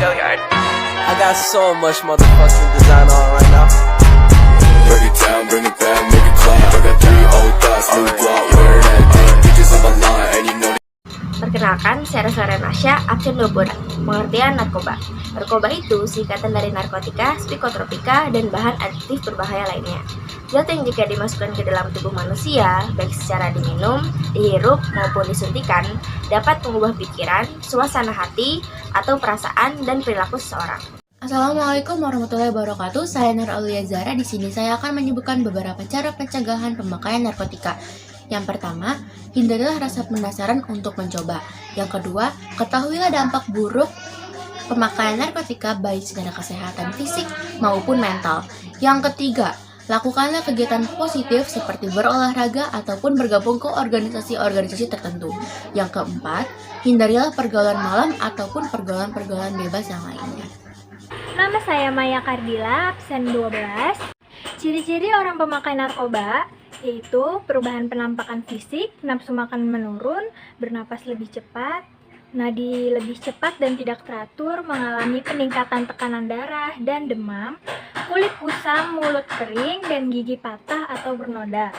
I got so much motherfucking design on right now. Break it down, bring it back, make it clap. I got 3 old thoughts, new block, where that thing. Bitches on my line, and you know. Perkenalkan, saya Rosara Nasya, absen 20. Pengertian narkoba. Narkoba itu singkatan dari narkotika, psikotropika, dan bahan adiktif berbahaya lainnya. Zat yang jika dimasukkan ke dalam tubuh manusia, baik secara diminum, dihirup, maupun disuntikan, dapat mengubah pikiran, suasana hati, atau perasaan dan perilaku seseorang. Assalamualaikum warahmatullahi wabarakatuh. Saya Nur Aulia Zara. Di sini saya akan menyebutkan beberapa cara pencegahan pemakaian narkotika. Yang pertama, hindarilah rasa penasaran untuk mencoba. Yang kedua, ketahuilah dampak buruk pemakaian narkotika baik secara kesehatan fisik maupun mental. Yang ketiga, lakukanlah kegiatan positif seperti berolahraga ataupun bergabung ke organisasi-organisasi tertentu. Yang keempat, hindarilah pergaulan malam ataupun pergaulan-pergaulan bebas yang lainnya. Nama saya Maya Kardila, absen 12. Ciri-ciri orang pemakai narkoba yaitu perubahan penampakan fisik, nafsu makan menurun, bernapas lebih cepat, nadi lebih cepat dan tidak teratur, mengalami peningkatan tekanan darah dan demam, kulit kusam, mulut kering, dan gigi patah atau bernoda,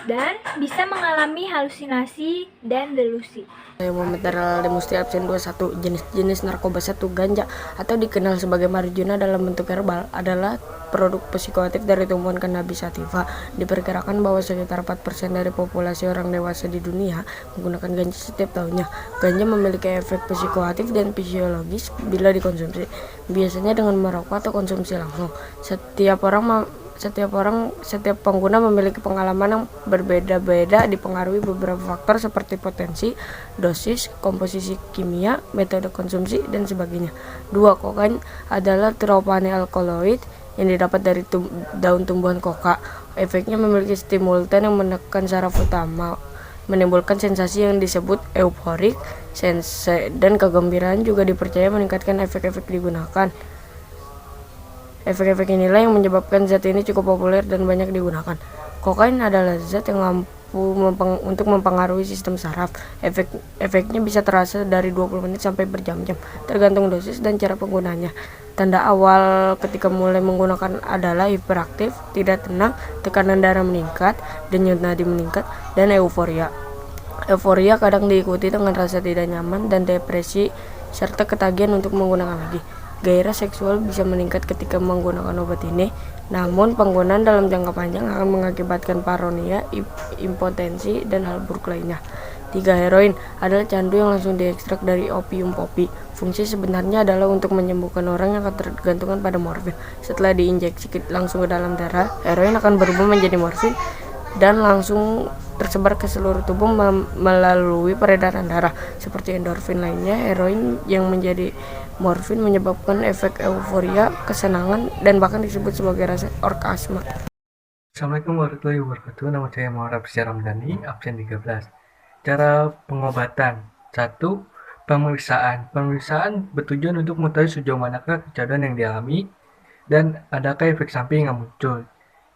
dan bisa mengalami halusinasi dan delusi. Saya Muhammad Daral Demusti, absen 21. Jenis-jenis narkoba 1 ganja atau dikenal sebagai marijuana dalam bentuk herbal adalah produk psikoaktif dari tumbuhan cannabis sativa. Diperkirakan bahwa sekitar 4% dari populasi orang dewasa di dunia menggunakan ganja setiap tahunnya. Ganja memiliki efek psikoaktif dan fisiologis bila dikonsumsi, biasanya dengan merokok atau konsumsi langsung. Setiap pengguna memiliki pengalaman yang berbeda-beda, dipengaruhi beberapa faktor seperti potensi, dosis, komposisi kimia, metode konsumsi, dan sebagainya. 2. Kokain adalah terpene alkaloid yang didapat dari daun tumbuhan koka. Efeknya memiliki stimulan yang menekan saraf utama, menimbulkan sensasi yang disebut euforik, dan kegembiraan juga dipercaya meningkatkan efek-efek digunakan. Efek-efek inilah yang menyebabkan zat ini cukup populer dan banyak digunakan. Kokain adalah zat yang mampu untuk mempengaruhi sistem saraf. Efeknya bisa terasa dari 20 menit sampai berjam-jam, tergantung dosis dan cara penggunaannya. Tanda awal ketika mulai menggunakan adalah hiperaktif, tidak tenang, tekanan darah meningkat, denyut nadi meningkat, dan euforia. Euforia kadang diikuti dengan rasa tidak nyaman dan depresi, serta ketagihan untuk menggunakan lagi. Gairah seksual bisa meningkat ketika menggunakan obat ini, namun penggunaan dalam jangka panjang akan mengakibatkan paranoia, impotensi, dan hal buruk lainnya. 3. Heroin adalah candu yang langsung diekstrak dari opium poppy. Fungsi sebenarnya adalah untuk menyembuhkan orang yang ketergantungan pada morfin. Setelah diinjeksi langsung ke dalam darah, heroin akan berubah menjadi morfin dan langsung tersebar ke seluruh tubuh melalui peredaran darah. Seperti endorfin lainnya, heroin yang menjadi morfin menyebabkan efek euforia, kesenangan, dan bahkan disebut sebagai rasa orgasme. Assalamualaikum warahmatullahi wabarakatuh. Nama saya Muhammad Absyar Ramdhani, absen 13. Cara pengobatan. 1. Pemeriksaan. Pemeriksaan bertujuan untuk mengetahui sejauh manakah kecanduan yang dialami dan adakah efek samping yang muncul.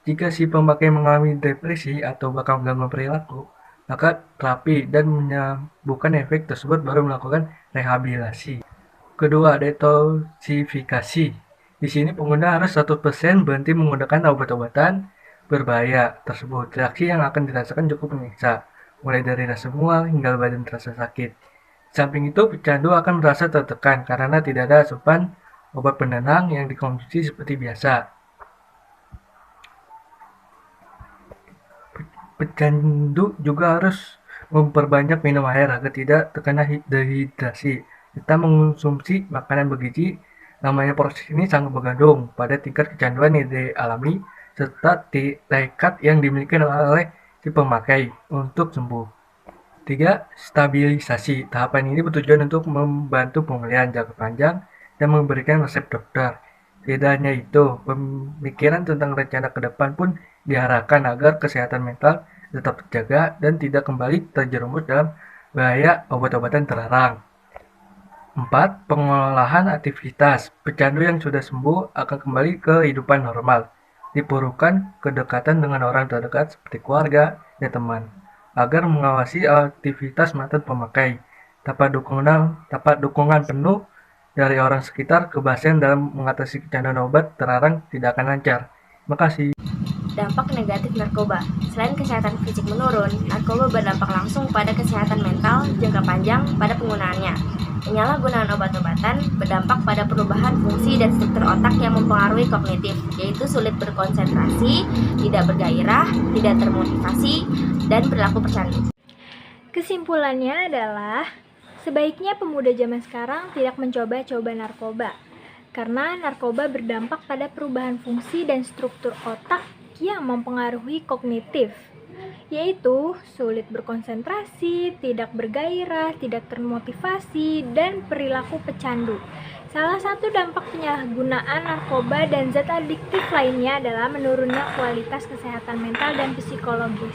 Jika si pemakai mengalami depresi atau bahkan gangguan perilaku, maka terapi dan menyembuhkan efek tersebut baru melakukan rehabilitasi. Kedua, detoksifikasi. Di sini pengguna harus 100% berhenti menggunakan obat-obatan berbahaya tersebut. Reaksi yang akan dirasakan cukup menyiksa, mulai dari rasa mual hingga badan terasa sakit. Di samping itu, pecandu akan merasa tertekan karena tidak ada asupan obat penenang yang dikonsumsi seperti biasa. Pecandu juga harus memperbanyak minum air agar tidak terkena dehidrasi, serta mengonsumsi makanan bergizi. Namanya proses ini sangat bergantung pada tingkat kecanduan yang dialami serta tekad yang dimiliki oleh si pemakai untuk sembuh. 3. Stabilisasi. Tahapan ini bertujuan untuk membantu pemulihan jangka panjang dan memberikan resep dokter. Tidak hanya itu, pemikiran tentang rencana ke depan pun diarahkan agar kesehatan mental tetap terjaga dan tidak kembali terjerumus dalam bahaya obat-obatan terlarang. 4. Pengolahan aktivitas. Pecandu yang sudah sembuh akan kembali ke kehidupan normal. Diperlukan kedekatan dengan orang terdekat seperti keluarga dan teman, agar mengawasi aktivitas mantan pemakai. Dapat dukungan penuh dari orang sekitar, keberhasilan dalam mengatasi kecanduan obat terlarang tidak akan lancar. Terima kasih. Dampak negatif narkoba. Selain kesehatan fisik menurun, narkoba berdampak langsung pada kesehatan mental jangka panjang pada penggunaannya. Penyalahgunaan obat-obatan berdampak pada perubahan fungsi dan struktur otak yang mempengaruhi kognitif, yaitu sulit berkonsentrasi, tidak bergairah, tidak termotivasi, dan perilaku pecandu. Kesimpulannya adalah, sebaiknya pemuda zaman sekarang tidak mencoba-coba narkoba, karena narkoba berdampak pada perubahan fungsi dan struktur otak yang mempengaruhi kognitif, yaitu sulit berkonsentrasi, tidak bergairah, tidak termotivasi, dan perilaku pecandu. Salah satu dampak penyalahgunaan narkoba dan zat adiktif lainnya adalah menurunnya kualitas kesehatan mental dan psikologis.